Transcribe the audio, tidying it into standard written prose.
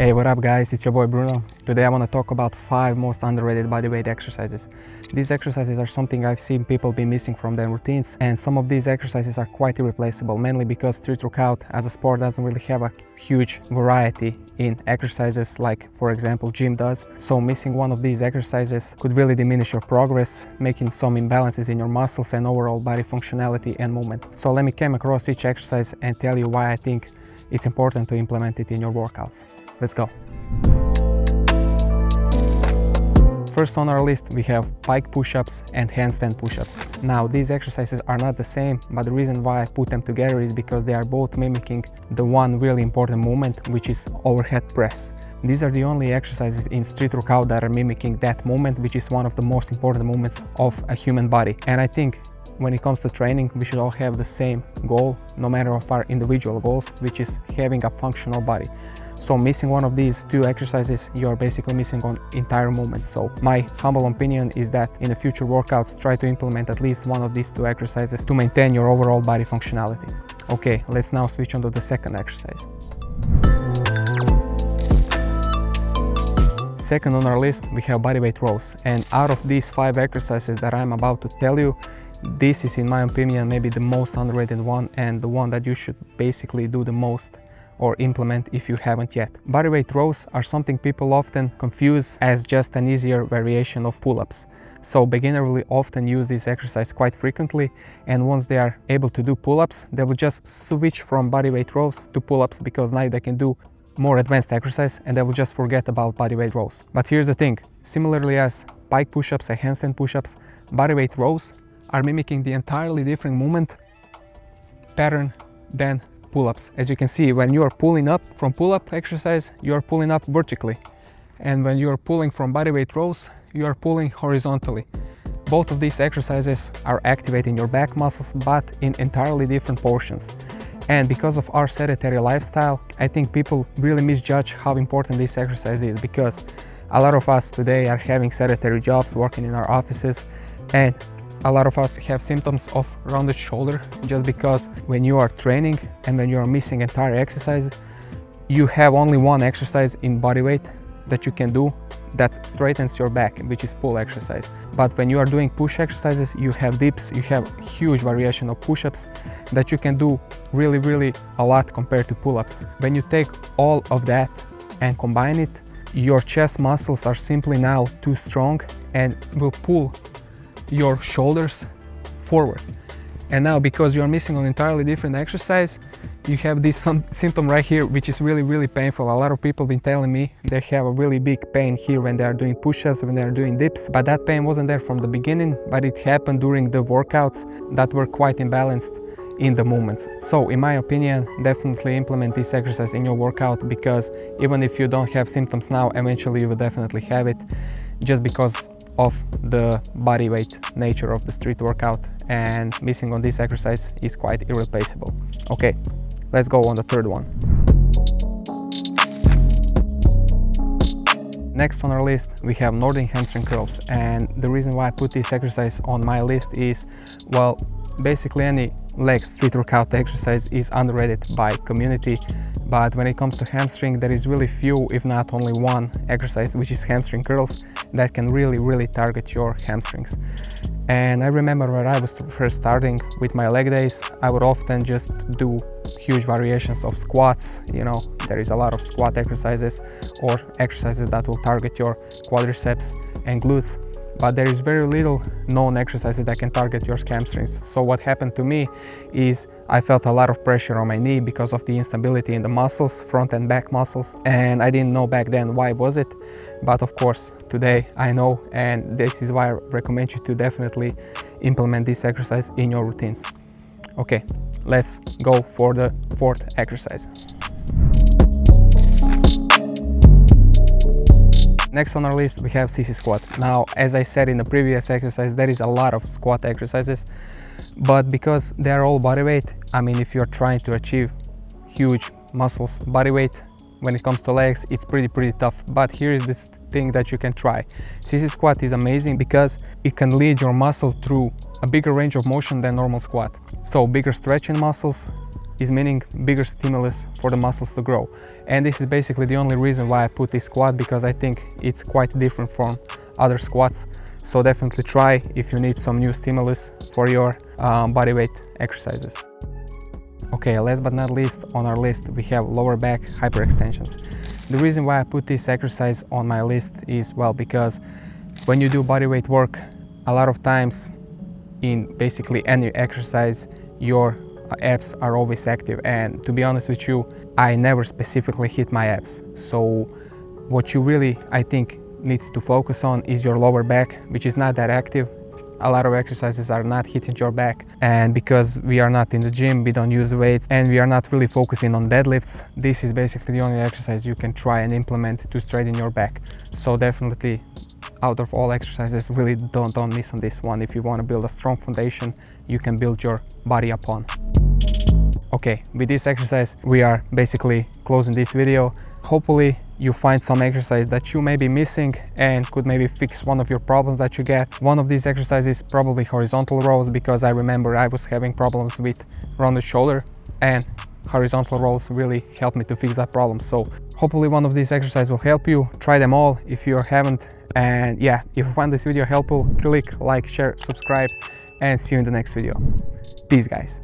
Hey, what up guys, it's your boy Bruno. Today I want to talk about 5 most underrated bodyweight exercises. These exercises are something I've seen people be missing from their routines, and some of these exercises are quite irreplaceable, mainly because street workout as a sport doesn't really have a huge variety in exercises like, for example, gym does. So missing one of these exercises could really diminish your progress, making some imbalances in your muscles and overall body functionality and movement. So let me come across each exercise and tell you why I think it's important to implement it in your workouts. Let's go. First on our list we have pike push-ups and handstand push-ups. Now these exercises are not the same, but the reason why I put them together is because they are both mimicking the one really important movement, which is overhead press. These are the only exercises in street workout that are mimicking that movement, which is one of the most important movements of a human body. And I think when it comes to training, we should all have the same goal, no matter of our individual goals, which is having a functional body. So missing one of these 2 exercises, you are basically missing on entire movement. So my humble opinion is that in the future workouts, try to implement at least one of these 2 exercises to maintain your overall body functionality. Okay, let's now switch on to the second exercise. Second on our list, we have bodyweight rows. And out of these 5 exercises that I'm about to tell you, this is, in my opinion, maybe the most underrated one and the one that you should basically do the most or implement if you haven't yet. Bodyweight rows are something people often confuse as just an easier variation of pull-ups. So beginners will often use this exercise quite frequently, and once they are able to do pull-ups, they will just switch from bodyweight rows to pull-ups because now they can do more advanced exercise and they will just forget about bodyweight rows. But here's the thing, similarly as pike push-ups and handstand push-ups, bodyweight rows are mimicking the entirely different movement pattern than pull-ups. As you can see, when you are pulling up from pull-up exercise, you are pulling up vertically, and when you are pulling from bodyweight rows, you are pulling horizontally. Both of these exercises are activating your back muscles, but in entirely different portions. And because of our sedentary lifestyle, I think people really misjudge how important this exercise is, because a lot of us today are having sedentary jobs, working in our offices, and a lot of us have symptoms of rounded shoulder just because when you are training and when you are missing entire exercise, you have only one exercise in bodyweight that you can do that straightens your back, which is pull exercise. But when you are doing push exercises, you have dips, you have huge variation of push-ups that you can do really a lot compared to pull-ups. When you take all of that and combine it, your chest muscles are simply now too strong and will pull your shoulders forward. And now, because you're missing an entirely different exercise, you have this symptom right here, which is really painful. A lot of people have been telling me they have a really big pain here when they are doing push-ups, when they are doing dips, but that pain wasn't there from the beginning, but it happened during the workouts that were quite imbalanced in the movements. So in my opinion, definitely implement this exercise in your workout, because even if you don't have symptoms now, eventually you will definitely have it, just because of the body weight nature of the street workout, and missing on this exercise is quite irreplaceable. Okay, let's go on the third one. Next on our list, we have Nordic hamstring curls, and the reason why I put this exercise on my list is, well, basically any leg street workout exercise is underrated by community, but when it comes to hamstring, there is really few, if not only one exercise, which is hamstring curls, that can really target your hamstrings. And I remember when I was first starting with my leg days, I would often just do huge variations of squats. You know, there is a lot of squat exercises or exercises that will target your quadriceps and glutes, but there is very little known exercises that can target your hamstrings. So what happened to me is I felt a lot of pressure on my knee because of the instability in the muscles, front and back muscles, and I didn't know back then why was it. But of course, today I know, and this is why I recommend you to definitely implement this exercise in your routines. Okay, let's go for the 4th exercise. Next on our list, we have CC squat. Now, as I said in the previous exercise, there is a lot of squat exercises, but because they are all body weight, I mean, if you're trying to achieve huge muscles body weight, when it comes to legs, it's pretty tough. But here is this thing that you can try. CC squat is amazing because it can lead your muscle through a bigger range of motion than normal squat. So bigger stretching muscles, is meaning bigger stimulus for the muscles to grow. And this is basically the only reason why I put this squat, because I think it's quite different from other squats. So definitely try if you need some new stimulus for your body weight exercises. Okay, last but not least on our list, we have lower back hyperextensions. The reason why I put this exercise on my list is, well, because when you do bodyweight work, a lot of times in basically any exercise, your abs are always active, and to be honest with you, I never specifically hit my abs. So what you really, I think, need to focus on is your lower back, which is not that active. A lot of exercises are not hitting your back, and because we are not in the gym, we don't use weights, and we are not really focusing on deadlifts, this is basically the only exercise you can try and implement to straighten your back. So definitely, out of all exercises, really don't miss on this one. If you want to build a strong foundation you can build your body upon. Okay, with this exercise we are basically closing this video. Hopefully you find some exercise that you may be missing and could maybe fix one of your problems that you get. One of these exercises probably horizontal rows, because I remember I was having problems with rounded shoulder, and horizontal rows really helped me to fix that problem. So hopefully one of these exercises will help you. Try them all if you haven't. And yeah, if you find this video helpful, click like, share, subscribe, and see you in the next video. Peace, guys.